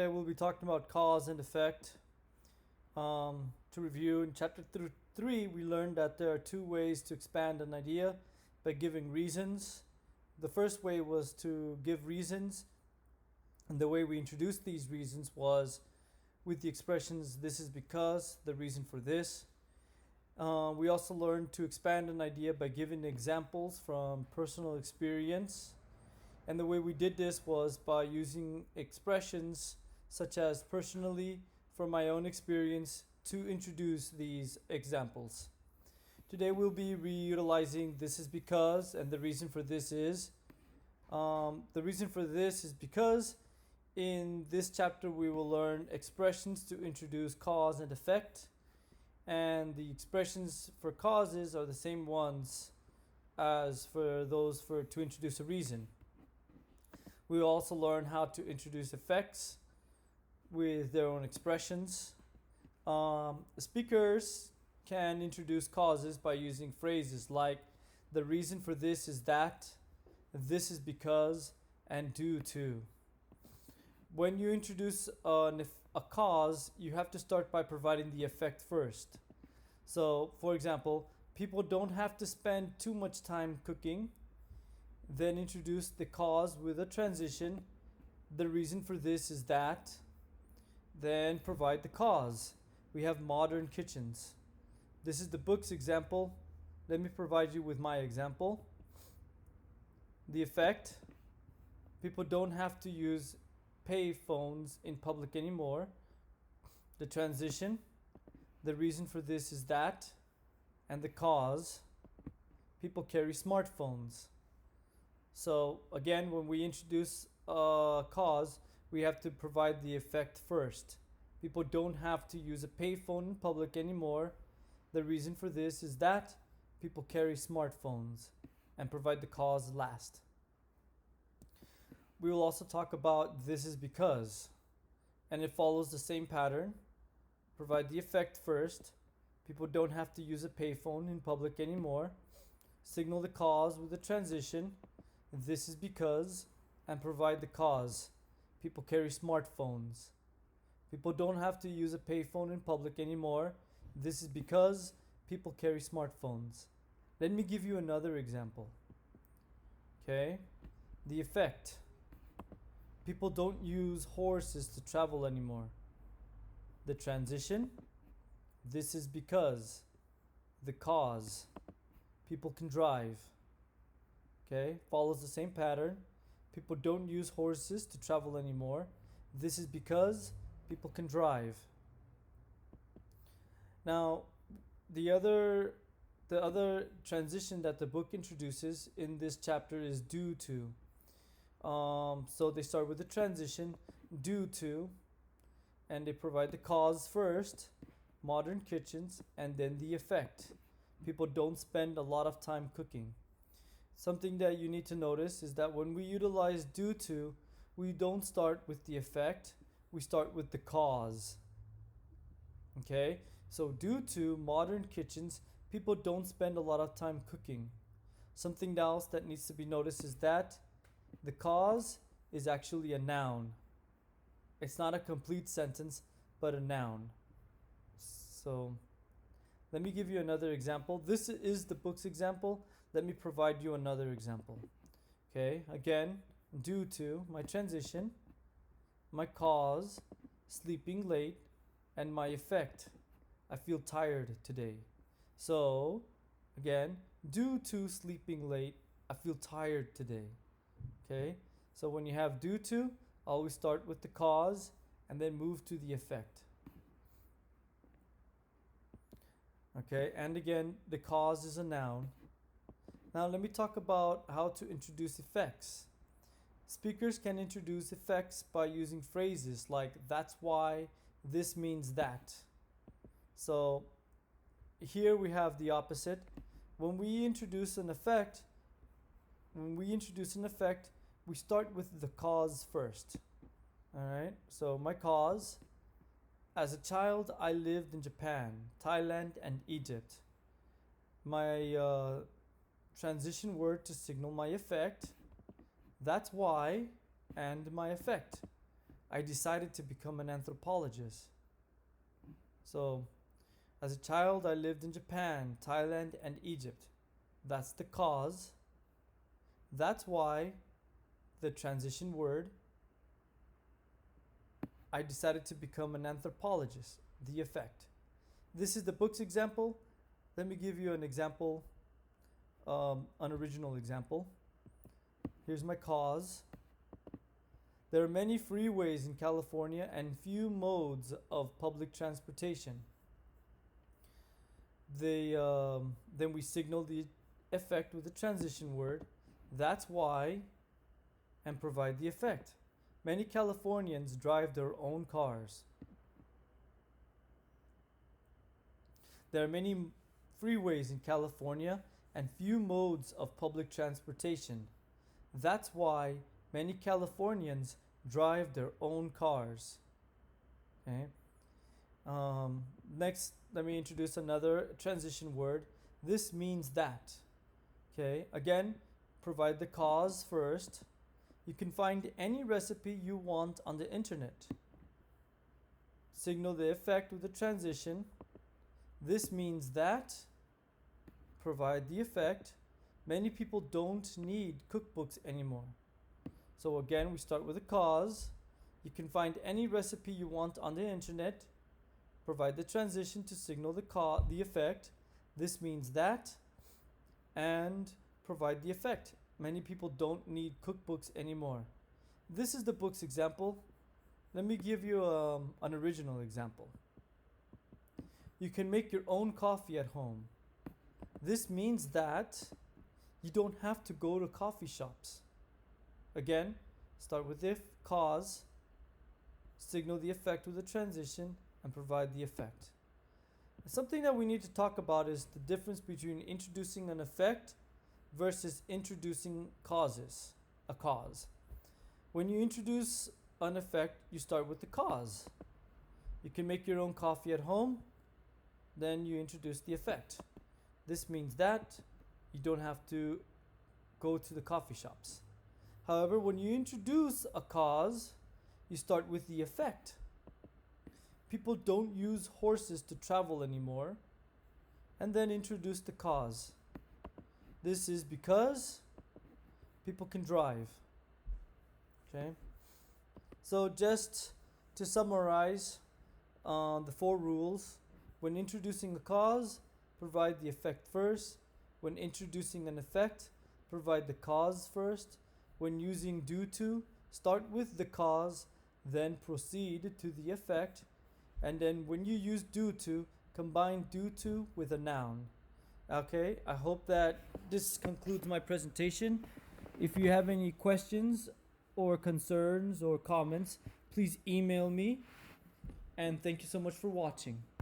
Today we'll be talking about cause and effect. To review, in chapter 3, we learned that there are two ways to expand an idea by giving reasons. The first way was to give reasons, and the way we introduced these reasons was with the expressions "this is because," "the reason for this." We also learned to expand an idea by giving examples from personal experience. And the way we did this was by using expressions such as "personally," "from my own experience," to introduce these examples. Today we'll be reutilizing "this is because," and "the reason for this is." The reason for this is because in this chapter we will learn expressions to introduce cause and effect, and the expressions for causes are the same ones as for those for to introduce a reason. We will also learn how to introduce effects with their own expressions. Speakers can introduce causes by using phrases like "the reason for this is that," "this is because," and "due to." When you introduce a cause, you have to start by providing the effect first. So, for example, people don't have to spend too much time cooking. Then introduce the cause with a transition. "The reason for this is that." Then provide the cause. We have modern kitchens. This is the book's example. Let me provide you with my example. The effect: people don't have to use pay phones in public anymore. The transition: "the reason for this is that." And the cause: people carry smartphones. So again, when we introduce a cause, we have to provide the effect first. People don't have to use a payphone in public anymore. The reason for this is that people carry smartphones, and provide the cause last. We will also talk about "this is because," and it follows the same pattern. Provide the effect first. People don't have to use a payphone in public anymore. Signal the cause with a transition. "This is because," and provide the cause. People carry smartphones. People don't have to use a payphone in public anymore. This is because people carry smartphones. Let me give you another example. Okay? The effect: people don't use horses to travel anymore. The transition: "this is because." The cause: people can drive. Okay, follows the same pattern. People don't use horses to travel anymore. This is because people can drive. Now, the other transition that the book introduces in this chapter is "due to." So they start with the transition "due to," and they provide the cause first, modern kitchens, and then the effect: people don't spend a lot of time cooking. Something that you need to notice is that when we utilize "due to," we don't start with the effect, we start with the cause. Okay, so "due to modern kitchens, people don't spend a lot of time cooking." Something else that needs to be noticed is that the cause is actually a noun. It's not a complete sentence, but a noun. So let me give you another example. This is the book's example. Let me provide you another example. Okay, again, "due to," my transition, my cause, sleeping late, and my effect: I feel tired today. So, again, "due to sleeping late, I feel tired today." Okay, so when you have "due to," always start with the cause and then move to the effect. Okay, and again, the cause is a noun. Now let me talk about how to introduce effects. Speakers can introduce effects by using phrases like "that's why," "this means that." So here we have the opposite. When we introduce an effect, we start with the cause first. All right, so my cause: as a child, I lived in Japan, Thailand, and Egypt. My transition word to signal my effect: that's why, and my effect: I decided to become an anthropologist. So, as a child, I lived in Japan, Thailand, and Egypt. That's the cause. That's why the transition word. I decided to become an anthropologist. The effect. This is the book's example. Let me give you an example, an original example. Here's my cause. There are many freeways in California and few modes of public transportation. Then we signal the effect with the transition word. That's why, and provide the effect. Many Californians drive their own cars. There are many freeways in California and few modes of public transportation. That's why many Californians drive their own cars. Okay. Next, let me introduce another transition word. This means that. Okay. Again, provide the cause first. You can find any recipe you want on the internet. Signal the effect with the transition. This means that. Provide the effect. Many people don't need cookbooks anymore. So again, we start with a cause. You can find any recipe you want on the internet. Provide the transition to signal the effect. This means that. And provide the effect. Many people don't need cookbooks anymore. This is the book's example. Let me give you an original example. You can make your own coffee at home. This means that you don't have to go to coffee shops. Again, start with the cause, signal the effect with the transition, and provide the effect. Something that we need to talk about is the difference between introducing an effect versus introducing a cause. When you introduce an effect, you start with the cause. You can make your own coffee at home, then you introduce the effect. This means that you don't have to go to the coffee shops. However, when you introduce a cause, you start with the effect. People don't use horses to travel anymore, and then introduce the cause. This is because people can drive. Okay? So just to summarize the 4 rules, when introducing a cause, provide the effect first. When introducing an effect, provide the cause first. When using due to, start with the cause, then proceed to the effect. And then when you use due to, combine due to with a noun. Okay, I hope that this concludes my presentation. If you have any questions or concerns or comments, please email me. And thank you so much for watching.